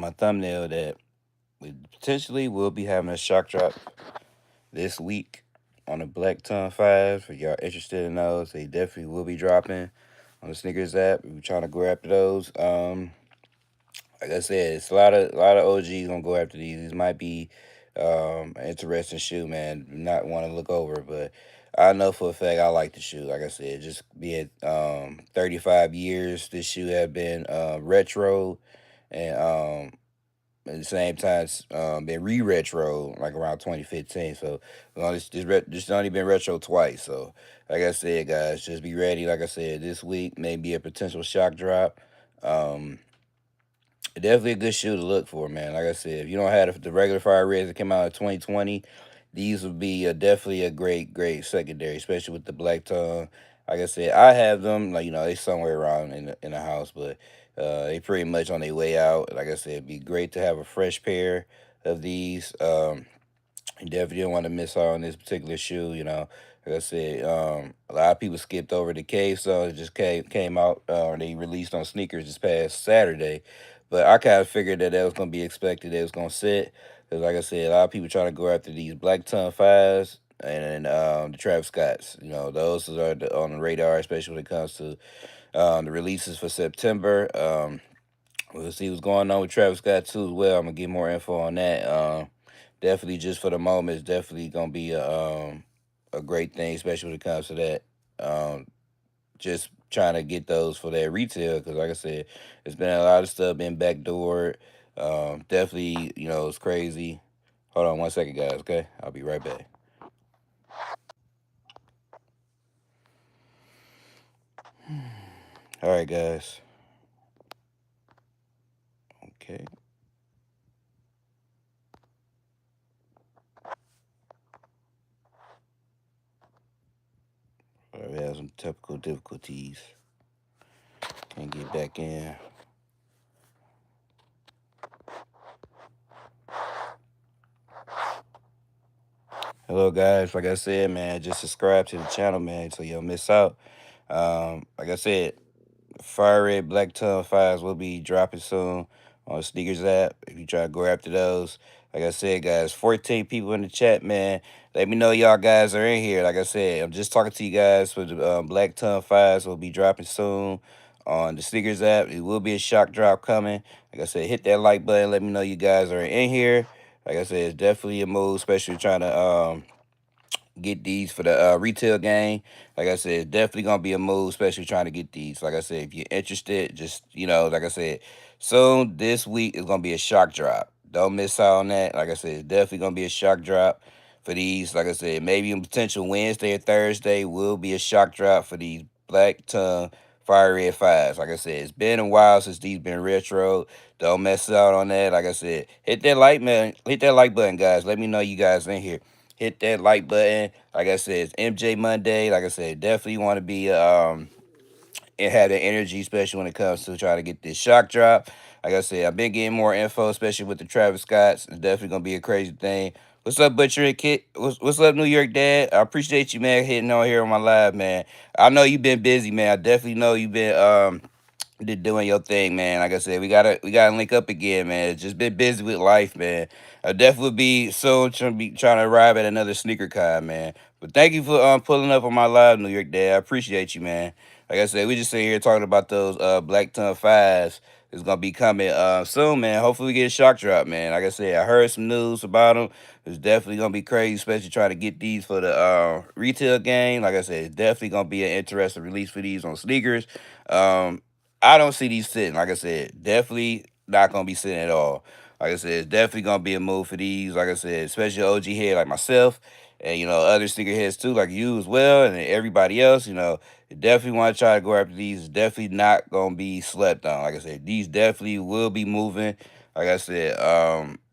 my thumbnail that we potentially will be having a shock drop this week on the Black Tongue 5. If y'all interested in those, they definitely will be dropping on the sneakers app. We're trying to go after those. Like I said, it's a lot of OGs gonna go after these. These might be an interesting shoe, man. Not want to look over, but I know for a fact I like the shoe. Like I said, just being 35 years, this shoe have been retro, and at the same time it's been re-retro like around 2015. So just only been retro twice. So like I said, guys, just be ready. Like I said, this week may be a potential shock drop. Um, Definitely a good shoe to look for, man. Like I said, if you don't have the regular fire reds that came out in 2020, these would be definitely a great secondary, especially with the black tongue. Like I said, I have them. Like they somewhere around in the house, but they pretty much on their way out. Like I said, it'd be great to have a fresh pair of these. You definitely don't want to miss out on this particular shoe. Like I said, a lot of people skipped over the cave, so it just came out. They released on sneakers this past Saturday, but I kind of figured that was gonna be expected. That it was gonna sit because, like I said, a lot of people trying to go after these Black Tongue fives and the Travis Scotts. Those are on the radar, especially when it comes to the releases for September. We'll see what's going on with Travis Scott too as well. I'm gonna get more info on that. Definitely, just for the moment, it's definitely gonna be a great thing, especially when it comes to that. Just trying to get those for that retail because, like I said, it's been a lot of stuff been backdoored. Definitely, it's crazy. Hold on one second, guys. Okay, I'll be right back. All right, guys. Okay. We have some technical difficulties. Can't get back in. Hello, guys. Like I said, man, just subscribe to the channel, man, so you don't miss out. Like I said, Fire Red Black Tongue Fives will be dropping soon on Sneakers app. If you try to go after those, like I said, guys, 14 people in the chat, man. Let me know y'all guys are in here. Like I said, I'm just talking to you guys for the Black Tongue Fives will be dropping soon on the Sneakers app. It will be a shock drop coming. Like I said, hit that like button. Let me know you guys are in here. Like I said, it's definitely a move, especially trying to get these for the retail game. Like I said, it's definitely gonna be a move, especially trying to get these. Like I said, if you're interested, just like I said, soon this week is gonna be a shock drop. Don't miss out on that. Like I said, it's definitely gonna be a shock drop for these. Like I said, maybe a potential Wednesday or Thursday will be a shock drop for these black tongue fire red fives. Like I said, it's been a while since these been retro. Don't mess out on that. Like I said, hit that like man, hit that like button, guys. Let me know you guys in here. Hit that like button. Like I said, it's MJ Monday. Like I said, definitely want to be and have the energy, especially when it comes to trying to get this shock drop. Like I said, I've been getting more info, especially with the Travis Scotts. It's definitely gonna be a crazy thing. What's up, Butcher and Kit? What's up, New York Dad? I appreciate you, man, hitting on here on my live, man. I know you've been busy, man. I definitely know you've been doing your thing, man. Like I said, we gotta link up again, man. Just been busy with life, man. I'll definitely be soon trying to arrive at another sneaker con, man. But thank you for pulling up on my live, New York Dad. I appreciate you, man. Like I said, we just sitting here talking about those Black Tongue fives. It's gonna be coming soon, man. Hopefully we get a shock drop, man. Like I said, I heard some news about them. It's definitely gonna be crazy, especially trying to get these for the retail game. Like I said, it's definitely gonna be an interesting release for these on sneakers. I don't see these sitting. Like I said, definitely not gonna be sitting at all. Like I said, it's definitely gonna be a move for these. Like I said, especially OG head like myself, and other sneakerheads too, like you as well, and everybody else. You definitely want to try to go after these. It's definitely not gonna be slept on. Like I said, these definitely will be moving. Like I said,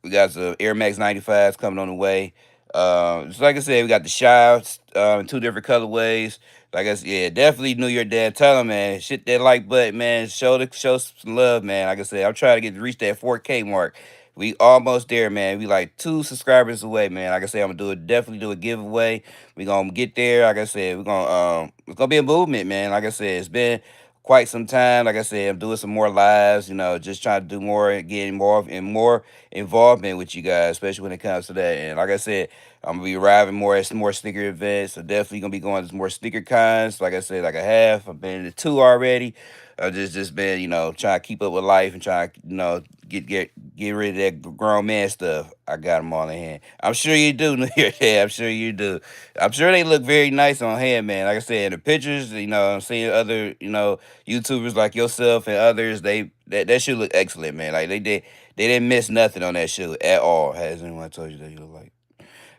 we got the Air Max 95s coming on the way. Just like I said, we got the Shives in two different colorways. Like I said, yeah, definitely New Year Dad. Tell him, man, shit that like button, man. Show some love, man. Like I said, I'm trying to reach that 4K mark. We almost there, man. We like 2 subscribers away, man. Like I said, I'm gonna definitely do a giveaway. We gonna get there. Like I said, it's gonna be a movement, man. Like I said, it's been quite some time. Like I said, I'm doing some more lives, just trying to do more and get involved and more involvement with you guys, especially when it comes to that. And like I said, I'm gonna be arriving more at some more sneaker events. So definitely gonna be going to more sneaker cons. Like I said, like I have. I've been to two already. I've just been, trying to keep up with life and trying to, get rid of that grown man stuff. I got them all in hand. I'm sure you do, New York. Yeah, I'm sure you do. I'm sure they look very nice on hand, man. Like I said, in the pictures, I'm seeing other, YouTubers like yourself and others. That should look excellent, man. Like they didn't miss nothing on that shoe at all. Has anyone told you that you look like?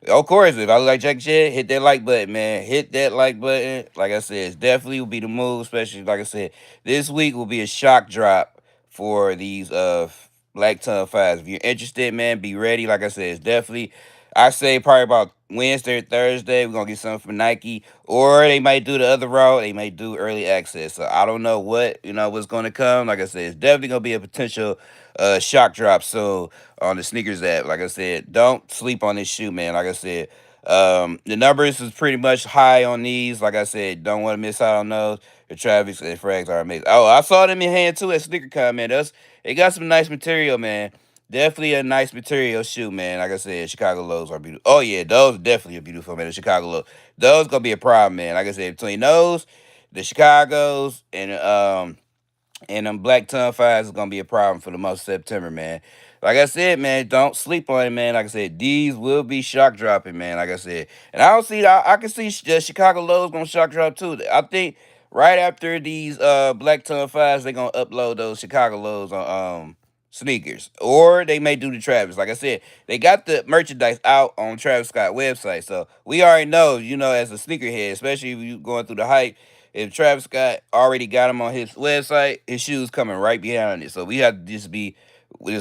Of course, if I look like Jackie Chan, hit that like button, man. Hit that like button. Like I said, it's definitely will be the move, especially like I said, this week will be a shock drop for these Black Tongue Fives. If you're interested, man, be ready. Like I said, it's definitely I say probably about Wednesday or Thursday, we're gonna get something from Nike. Or they might do the other route, they might do early access. So I don't know what's gonna come. Like I said, it's definitely gonna be a potential shock drop soon on the sneakers app. Like I said, don't sleep on this shoe, man. Like I said, the numbers is pretty much high on these. Like I said, don't want to miss out on those. The traffic and frags are amazing. Oh, I saw them in hand too at SneakerCon, man. They got some nice material, man. Definitely a nice material shoe, man. Like I said, Chicago lows are beautiful. Oh yeah, those definitely are beautiful, man. The Chicago lows, those gonna be a problem, man. Like I said, between those, the Chicago's, and them black tongue fives is gonna be a problem for the month of September, man. Like I said, man, don't sleep on it, man. Like I said, these will be shock dropping, man. Like I said, and I don't see, I can see the Chicago lows gonna shock drop too. I think right after these black tongue fives, they gonna upload those Chicago lows on sneakers, or they may do the Travis. Like I said, they got the merchandise out on Travis Scott website, so we already know, as a sneakerhead, especially if you going through the hype. If Travis Scott already got him on his website, his shoes coming right behind it. So we have to just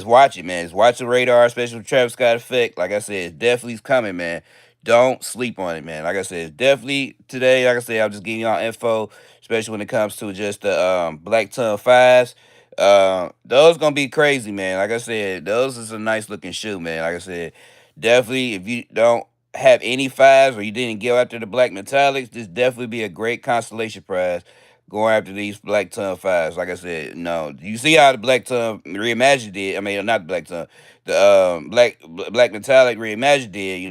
watch it, man. Just watch the radar, especially with Travis Scott effect. Like I said, it's definitely coming, man. Don't sleep on it, man. Like I said, it's definitely today. Like I said, I'm just giving y'all info, especially when it comes to just the black tongue fives. Those gonna be crazy, man. Like I said, those is a nice looking shoe, man. Like I said, definitely if you don't have any fives or you didn't go after the black metallics, this definitely be a great constellation prize going after these black tongue fives. Like I said, no, you see how the black tongue reimagined did. I mean, not the black tongue, the black metallic reimagined did.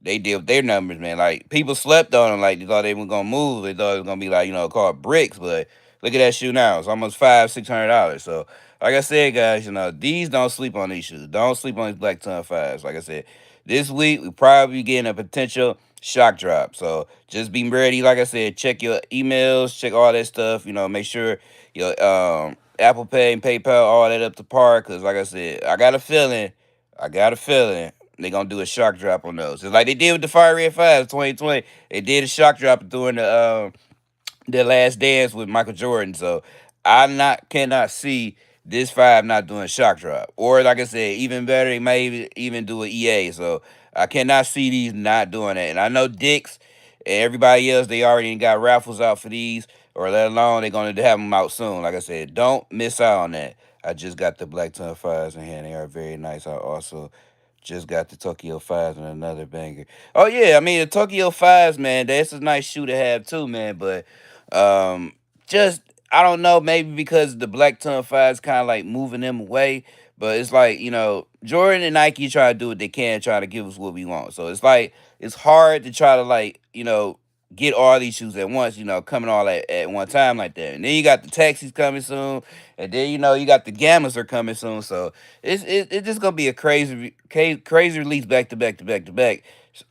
They did with their numbers, man. Like people slept on them, like they thought they were gonna move. They thought it was gonna be like called bricks, but look at that shoe now. It's almost $500-$600. So like I said, guys, these don't sleep on these shoes. Don't sleep on these black ton fives. Like I said, this week we probably getting a potential shock drop. So just be ready. Like I said, check your emails, check all that stuff. Make sure your Apple Pay and PayPal all that up to par. Cause like I said, I got a feeling they gonna do a shock drop on those. It's like they did with the Fire Red 5 2020. They did a shock drop during the last dance with Michael Jordan. So I not cannot see this five not doing shock drop. Or like I said, even better, they may even do an EA. So I cannot see these not doing that. And I know Dick's and everybody else, they already got raffles out for these, or let alone they're gonna have them out soon. Like I said, don't miss out on that. I just got the Black Ton Fives in here. They are very nice. I also just got the Tokyo Fives and another banger. Oh yeah, I mean the Tokyo Fives, man. That's a nice shoe to have too, man. But um, just I don't know, maybe because the Black Ton Fives kind of like moving them away. But it's like Jordan and Nike try to do what they can, try to give us what we want. So it's like it's hard to try to like get all these shoes at once, coming all at one time like that. And then you got the taxis coming soon, and then you got the gammas are coming soon. So it's just gonna be a crazy release back to back to back to back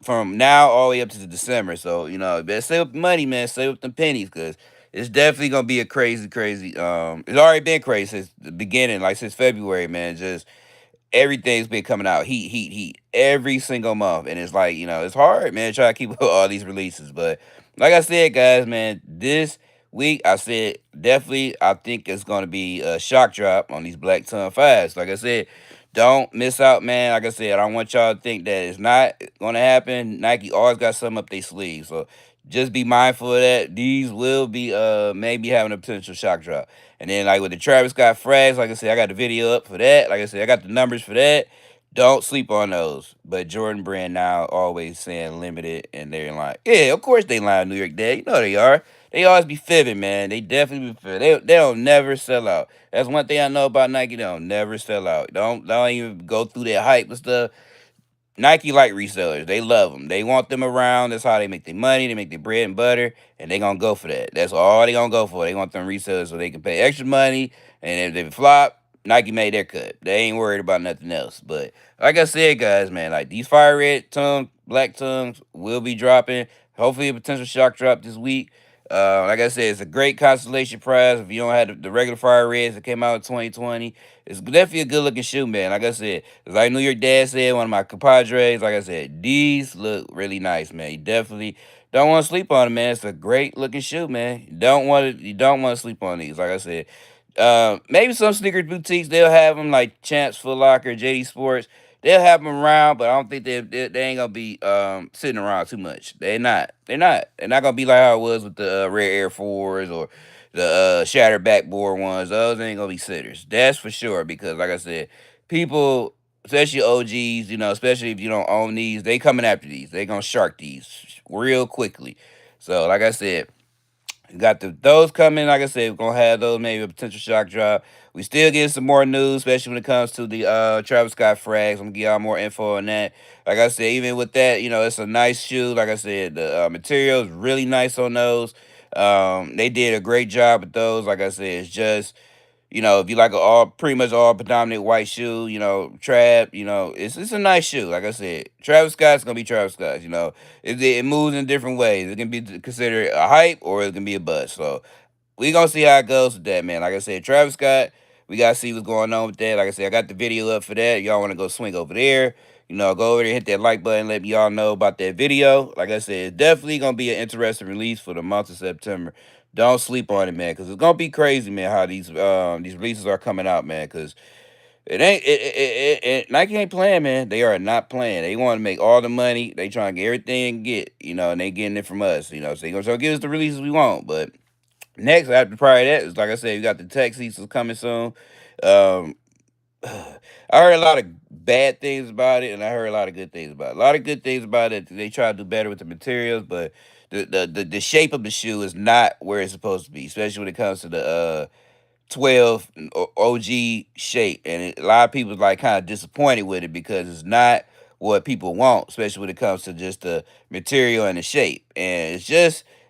from now all the way up to December. So better save up the money, man. Save up the pennies, cause it's definitely gonna be a crazy. It's already been crazy since the beginning, like since February, man. Just everything's been coming out heat every single month, and it's like it's hard, man, try to keep up with all these releases. But like I said, guys, man, this week I said definitely I think it's gonna be a shock drop on these Black Ton Fives. Like I said, don't miss out, man. Like I said, I don't want y'all to think that it's not gonna happen. Nike always got something up their sleeve, so just be mindful of that. These will be maybe having a potential shock drop. And then like with the Travis Scott frags, like I said, I got the video up for that. Like I said, I got the numbers for that. Don't sleep on those. But Jordan Brand now always saying limited, and they're like, yeah, of course they lying New York Dad. You know they are. they always be fibbing, man. They definitely be fibbing. They don't never sell out. That's one thing I know about Nike. They don't never sell out. Don't even go through that hype and stuff. Nike like resellers. They love them. They want them around. That's how they make their money. They make their bread and butter, and they gonna go for that. That's all they gonna go for. They want them resellers so they can pay extra money. And if they flop, Nike made their cut. They ain't worried about nothing else. But like I said, guys, man, like these fire red tongue, black tongues will be dropping. Hopefully, a potential shock drop this week. Like I said, it's a great consolation prize. If you don't have the regular fire reds that came out in 2020, it's definitely a good looking shoe, man. Like I said, like New York Dad said, one of my compadres, like I said, these look really nice, man. You definitely don't want to sleep on them, man. It's a great looking shoe, man. You don't want to sleep on these. Like I said, maybe some sneakers boutiques they'll have them like Champs, Foot Locker, JD Sports. They'll have them around, but I don't think they ain't gonna be sitting around too much. They're not. They're not. They're not gonna be like how it was with the Rare Air Fours or the shattered backboard ones. Those ain't gonna be sitters. That's for sure. Because like I said, people, especially OGs, especially if you don't own these, they coming after these. They gonna shark these real quickly. So like I said, got those coming. Like I said, we're gonna have those, maybe a potential shock drop. We still getting some more news, especially when it comes to the Travis Scott frags. I'm gonna give y'all more info on that. Like I said, even with that, it's a nice shoe. Like I said, the material is really nice on those. They did a great job with those. Like I said, it's just, if you like a all pretty much all predominant white shoe, trap, it's a nice shoe. Like I said, Travis Scott's gonna be Travis Scott. It moves in different ways. It can be considered a hype or it can be a bust. So we gonna see how it goes with that, man. Like I said, Travis Scott, we gotta see what's going on with that. Like I said, I got the video up for that. Y'all wanna go swing over there? Go over there, hit that like button, let y'all know about that video. Like I said, it's definitely gonna be an interesting release for the month of September. Don't sleep on it, man, because it's gonna be crazy, man, how these releases are coming out, man. Because Nike ain't playing, man. They are not playing. They want to make all the money. They trying to get everything get, and they getting it from us, So they gonna try to give us the releases we want, but next, after probably that, is like I said, we got the tech seasons coming soon. Um, I heard a lot of bad things about it, and I heard a lot of good things about it. A lot of good things about it. They try to do better with the materials, but the shape of the shoe is not where it's supposed to be, especially when it comes to the 12 OG shape, and a lot of people like kind of disappointed with it because it's not what people want, especially when it comes to just the material and the shape. And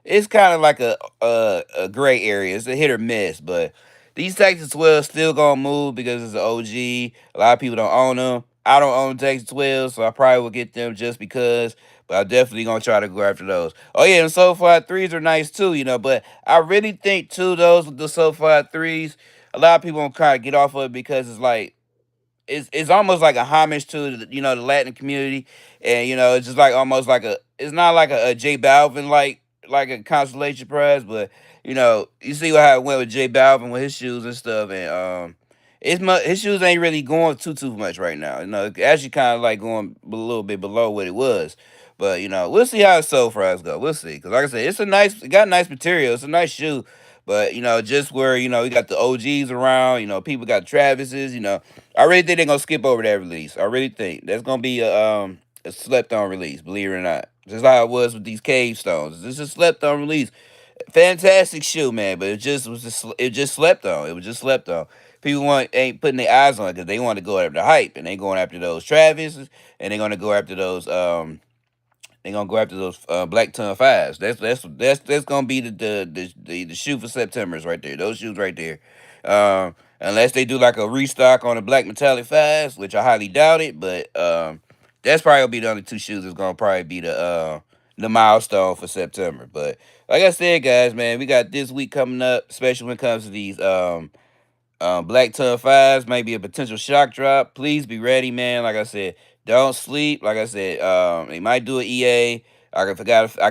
it's kind of like a gray area. It's a hit or miss, but these Texas 12 still gonna move because it's an OG. A lot of people don't own them. I don't own Texas 12, so I probably will get them just because. But I'm definitely gonna try to go after those. Oh yeah, and SoFly threes are nice too, But I really think too those with the SoFly threes, a lot of people gonna kind of get off of it because it's almost like a homage to the Latin community, and it's just like almost like it's not like a J Balvin like a consolation prize, but you see how it went with J Balvin with his shoes and stuff, and his shoes ain't really going too much right now. It's actually kind of like going a little bit below what it was. But we'll see how the soul fries go. We'll see, because like I said, it got nice material. It's a nice shoe, but just where we got the OGs around. People got Travis's. I really think they're gonna skip over that release. I really think that's gonna be a slept on release, believe it or not. Just how it was with these cave stones. This is a slept on release. Fantastic shoe, man, but it just slept on. It was just slept on. People ain't putting their eyes on it because they want to go after the hype, and they going after those Travis, and they're gonna go after those black ton fives. That's gonna be the shoe for September's right there. Those shoes right there. Unless they do like a restock on the black metallic fives, which I highly doubt it. But that's probably gonna be the only two shoes that's gonna probably be the milestone for September. But like I said, guys, man, we got this week coming up, especially when it comes to these Black Ton Fives might be a potential shock drop. Please be ready, man. Like I said, don't sleep. Like I said, they might do an EA. I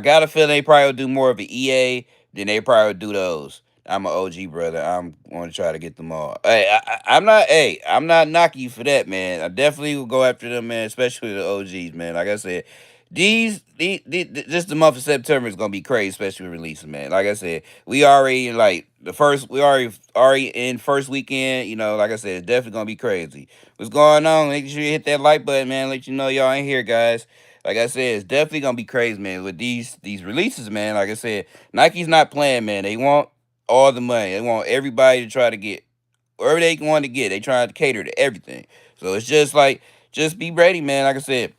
got a feeling they probably will do more of an EA than they probably would do those. I'm an OG brother. I'm going to try to get them all. Hey, I'm not. Hey, I'm not knocking you for that, man. I definitely will go after them, man. Especially the OGs, man. Like I said, just the month of September is gonna be crazy, especially with releasing, man. Like I said, we already like we already in first weekend. Like I said, it's definitely gonna be crazy. What's going on? Make sure you hit that like button, man. Let you know y'all ain't here, guys. like I said, it's definitely gonna be crazy, man. With these releases, man. Like I said, Nike's not playing, man. They want all the money. They want everybody to try to get wherever they want to get. They trying to cater to everything. So it's just like, just be ready, man. Like I said,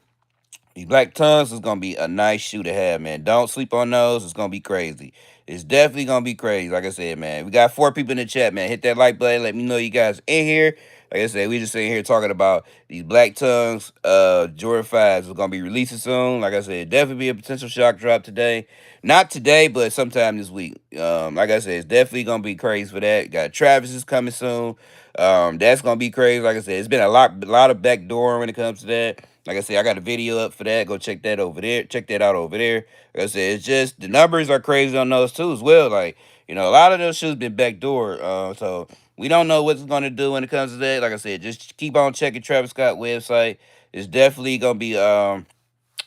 these black tongues is gonna be a nice shoe to have, man. Don't sleep on those. It's gonna be crazy. It's definitely gonna be crazy. Like I said, man. We got 4 people in the chat, man. Hit that like button. Let me know you guys in here. Like I said, we just sitting here talking about these black tongues. Jordan 5s is gonna be releasing soon. Like I said, definitely be a potential shock drop today. Not today, but sometime this week. Like I said, it's definitely gonna be crazy for that. Got Travis is coming soon. That's gonna be crazy. Like I said, it's been a lot of backdoor when it comes to that. Like I said, I got a video up for that. Go check that over there. Check that out over there. Like I said, it's just the numbers are crazy on those too as well. Like, a lot of those shoes been backdoor. So we don't know what's gonna do when it comes to that. Like I said, just keep on checking Travis Scott website. It's definitely gonna be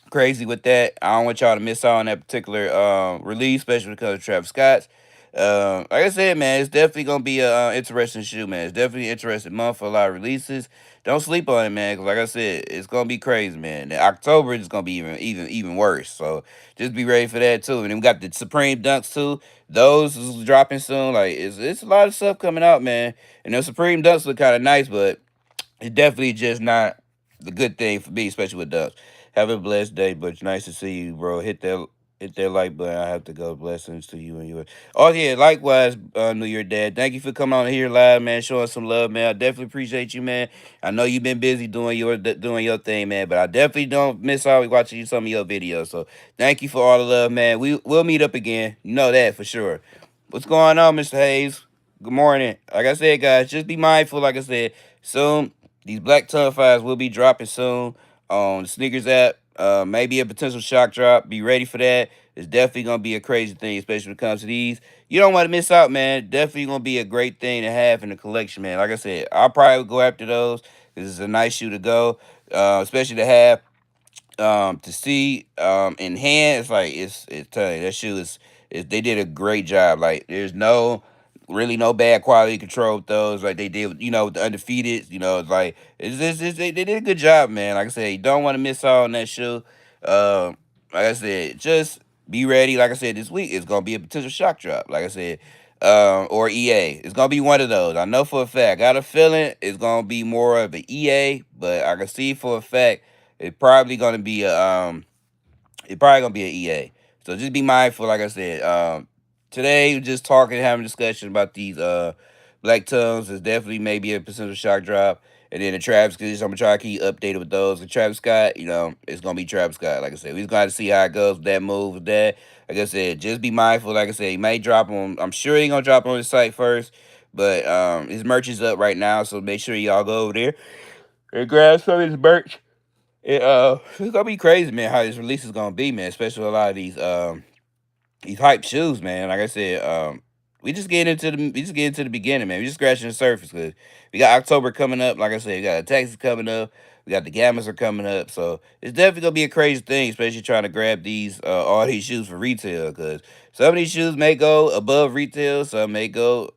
crazy with that. I don't want y'all to miss out on that particular release, especially because of Travis Scott's. Like I said, man, it's definitely gonna be a interesting shoe, man. It's definitely an interesting month for a lot of releases. Don't sleep on it, man, because like I said, it's gonna be crazy, man. In October is gonna be even worse. So just be ready for that too. And then we got the Supreme Dunks too. Those is dropping soon. Like it's a lot of stuff coming out, man. And the Supreme Dunks look kind of nice, but it's definitely just not the good thing for me, especially with Dubs. Have a blessed day, but it's nice to see you, bro. Hit that like button. I have to go. Blessings to you and yours. Oh yeah, likewise, New Year Dad. Thank you for coming on here live, man. Showing some love, man. I definitely appreciate you, man. I know you've been busy doing your thing, man, but I definitely don't miss out watching some of your videos. So thank you for all the love, man. We'll meet up again. You know that for sure. What's going on, Mr. Hayes? Good morning. Like I said, guys, just be mindful. Like I said, soon these black tongue files will be dropping soon on the sneakers app. Maybe a potential shock drop. Be ready for that. It's definitely gonna be a crazy thing, especially when it comes to these. You don't want to miss out, man. Definitely gonna be a great thing to have in the collection, man. Like I said, I'll probably go after those because it's a nice shoe to go, especially to have to see in hand. It's like it's telling you that shoe is they did a great job. Like there's no bad quality control with those like they did with the undefeated. It's like they did a good job, man. Like I said, you don't want to miss out on that shoe. Like I said, just be ready. Like I said, this week it's gonna be a potential shock drop. Like I said, or EA. It's gonna be one of those. I know for a fact. I got a feeling it's gonna be more of an EA, but I can see for a fact it probably gonna be an EA. So just be mindful, like I said. Today we're just talking, having a discussion about these black tongues. Is definitely maybe a potential shock drop. And then the Travis, because I'm gonna try to keep updated with those. The Travis Scott, it's gonna be Travis Scott. Like I said, we just gotta see how it goes with that move with that. Like I said, just be mindful. Like I said, he may drop on. I'm sure he gonna drop on his site first, but his merch is up right now, so make sure y'all go over there and grab some of his merch. It's gonna be crazy, man. How this release is gonna be, man. Especially with a lot of these hype shoes, man. Like I said, we just get into the beginning, man. We just scratching the surface because we got October coming up. Like I said, we got Texas coming up. We got the Gammas are coming up, so it's definitely gonna be a crazy thing, especially trying to grab these all these shoes for retail. Because some of these shoes may go above retail, some may go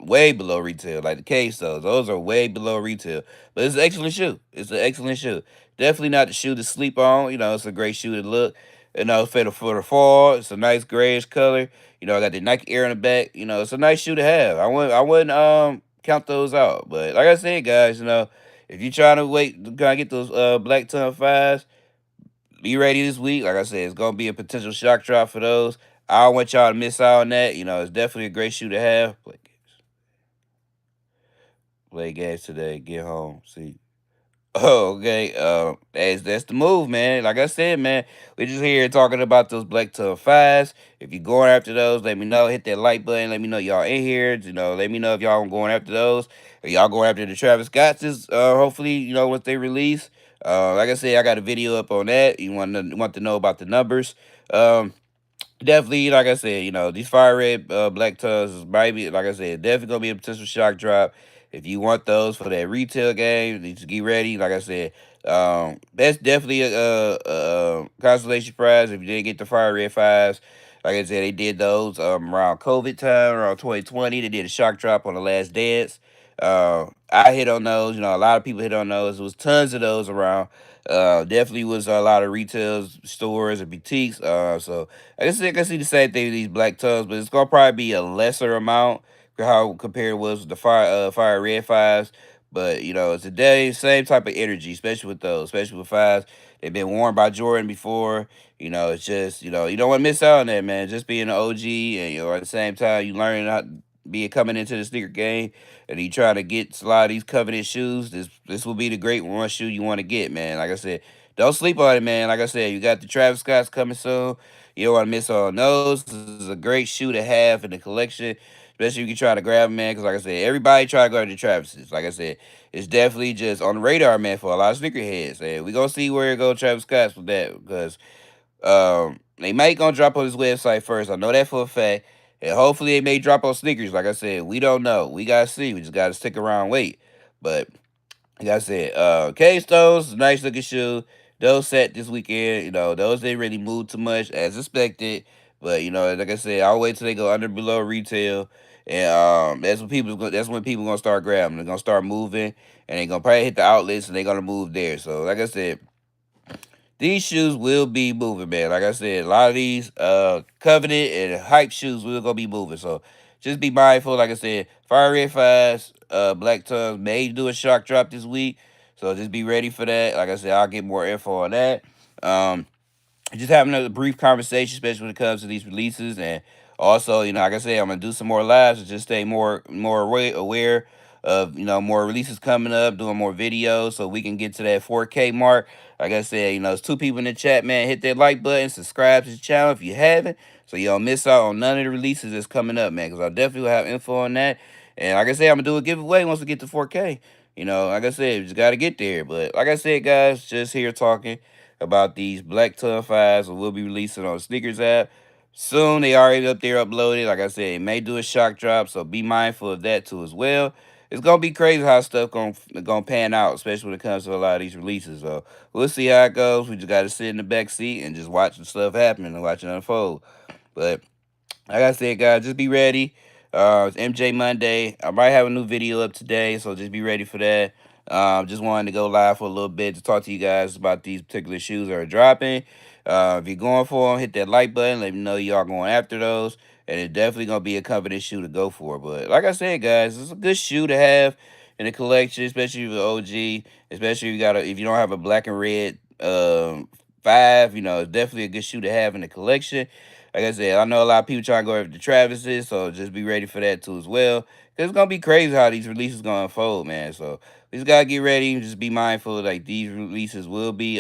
way below retail, like the case. Those are way below retail, but it's an excellent shoe. It's an excellent shoe. Definitely not the shoe to sleep on. It's a great shoe to look. For the fall, it's a nice grayish color. I got the Nike Air in the back. It's a nice shoe to have. I wouldn't count those out. But like I said, guys, if you're trying to wait to kind of get those black ton fives, be ready this week. Like I said, it's gonna be a potential shock drop for those. I don't want y'all to miss out on that. It's definitely a great shoe to have. Play games today. Get home. See. Oh, okay. That's the move, man. Like I said, man, we just here talking about those black tub fives. If you're going after those, let me know. Hit that like button. Let me know y'all in here. Let me know if y'all going after those. If y'all going after the Travis Scott's, hopefully, once they release. Like I said, I got a video up on that. You want to know about the numbers. Definitely, like I said, these fire red black tubs is maybe, like I said, definitely gonna be a potential shock drop. If you want those for that retail game, you just get ready. Like I said, that's definitely a consolation prize if you didn't get the fire red fives. Like I said, they did those around COVID time, around 2020. They did a shock drop on the last dance. I hit on those. You know, a lot of people hit on those. There was tons of those around. Definitely was a lot of retail stores and boutiques. So I can see the same thing with these black tubs, but it's gonna probably be a lesser amount how compared was with the fire red fives. But you know, today same type of energy, especially with those, especially with fives. They've been worn by Jordan before. You know, it's just you don't want to miss out on that, man. Just being an OG, and at the same time you learning how be coming into the sneaker game, and you trying to get a lot of these coveted shoes. This will be the great one shoe you want to get, man. Like I said, don't sleep on it, man. Like I said, you got the Travis Scotts coming soon. You don't want to miss on those. This is a great shoe to have in the collection, especially if you try to grab them, man. Because like I said, everybody try to go to the Travis's. Like I said, it's definitely just on the radar, man, for a lot of sneakerheads. And we gonna see where it go, Travis Scott's with that, because they might gonna drop on his website first. I know that for a fact. And hopefully they may drop on sneakers. Like I said, we don't know. We gotta see. We just gotta stick around and wait. But like I said, K-Stones, nice looking shoe. Those set this weekend. You know, those didn't really move too much as expected. But you know, like I said, I'll wait till they go under below retail. And that's when people gonna start grabbing. They're gonna start moving, and they're gonna probably hit the outlets, and they're gonna move there. So like I said, these shoes will be moving, man. Like I said, a lot of these coveted and hype shoes will gonna be moving. So just be mindful. Like I said, Fire Red Fives, Black Tongues may do a shock drop this week. So just be ready for that. Like I said, I'll get more info on that. Um, just having a brief conversation, especially when it comes to these releases, and also, like I said, I'm gonna do some more lives to just stay more aware of more releases coming up, doing more videos, so we can get to that 4K mark. Like I said, it's two people in the chat, man. Hit that like button, subscribe to the channel if you haven't, so you don't miss out on none of the releases that's coming up, man. Because I definitely will have info on that. And like I said, I'm gonna do a giveaway once we get to 4K. Like I said, we just gotta get there. But like I said, guys, just here talking about these Black Ton fives, and we'll be releasing on the Sneakers app soon. They already up there uploaded. Like I said, it may do a shock drop, so be mindful of that too as well. It's gonna be crazy how stuff gonna pan out, especially when it comes to a lot of these releases. So we'll see how it goes. We just gotta sit in the back seat and just watch the stuff happen and watch it unfold. But like I said, guys, just be ready. It's MJ Monday. I might have a new video up today, so just be ready for that. Just wanted to go live for a little bit to talk to you guys about these particular shoes that are dropping. If you're going for them, hit that like button. Let me know y'all going after those. And it's definitely going to be a coveted shoe to go for. But like I said, guys, it's a good shoe to have in the collection, especially with OG. Especially if you don't have a black and red five, it's definitely a good shoe to have in the collection. Like I said, I know a lot of people trying to go over to Travis's, so just be ready for that too as well. Cause it's gonna be crazy how these releases gonna unfold, man. So we just gotta get ready and just be mindful. Like these releases will be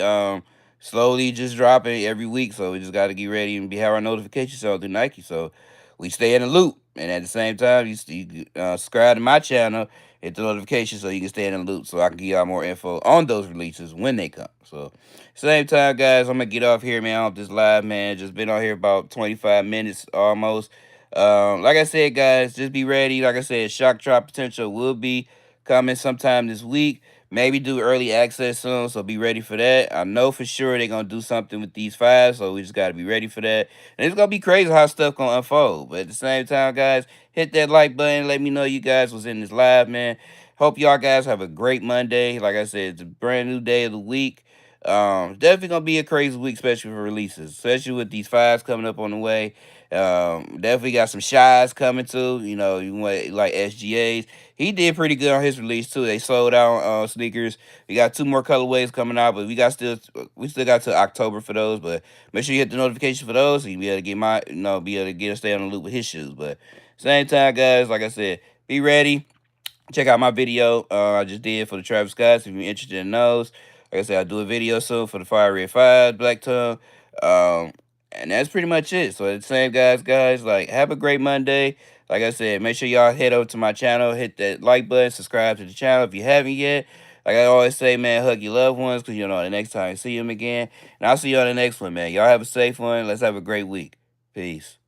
slowly just dropping every week, so we just gotta get ready and have our notifications on through Nike, so we stay in the loop. And at the same time, you subscribe to my channel, hit the notification so you can stay in the loop, so I can give y'all more info on those releases when they come. So same time, guys, I'm gonna get off here, man, off this live, man. Just been on here about 25 minutes almost. Like I said, guys, just be ready. Like I said, shock drop potential will be coming sometime this week. Maybe do early access soon, so be ready for that. I know for sure they're gonna do something with these fives, so we just gotta be ready for that. And it's gonna be crazy how stuff gonna unfold. But at the same time, guys, hit that like button. Let me know you guys was in this live, man. Hope y'all guys have a great Monday. Like I said, it's a brand new day of the week. Definitely gonna be a crazy week, especially for releases, especially with these fives coming up on the way. Definitely got some shies coming too. You want like SGAs. He did pretty good on his release too. They sold out sneakers. We got two more colorways coming out, but we still got to October for those. But make sure you hit the notification for those, so you be able to get be able to get stay on the loop with his shoes. But same time, guys, like I said, be ready. Check out my video I just did for the Travis Scotts if you're interested in those. Like I said, I'll do a video soon for the Fire Red 5 Black Tongue. And that's pretty much it. So the same guys, like have a great Monday. Like I said, make sure y'all head over to my channel, hit that like button, subscribe to the channel if you haven't yet. Like I always say, man, hug your loved ones, because the next time you see them again. And I'll see you on the next one, man. Y'all have a safe one. Let's have a great week. Peace.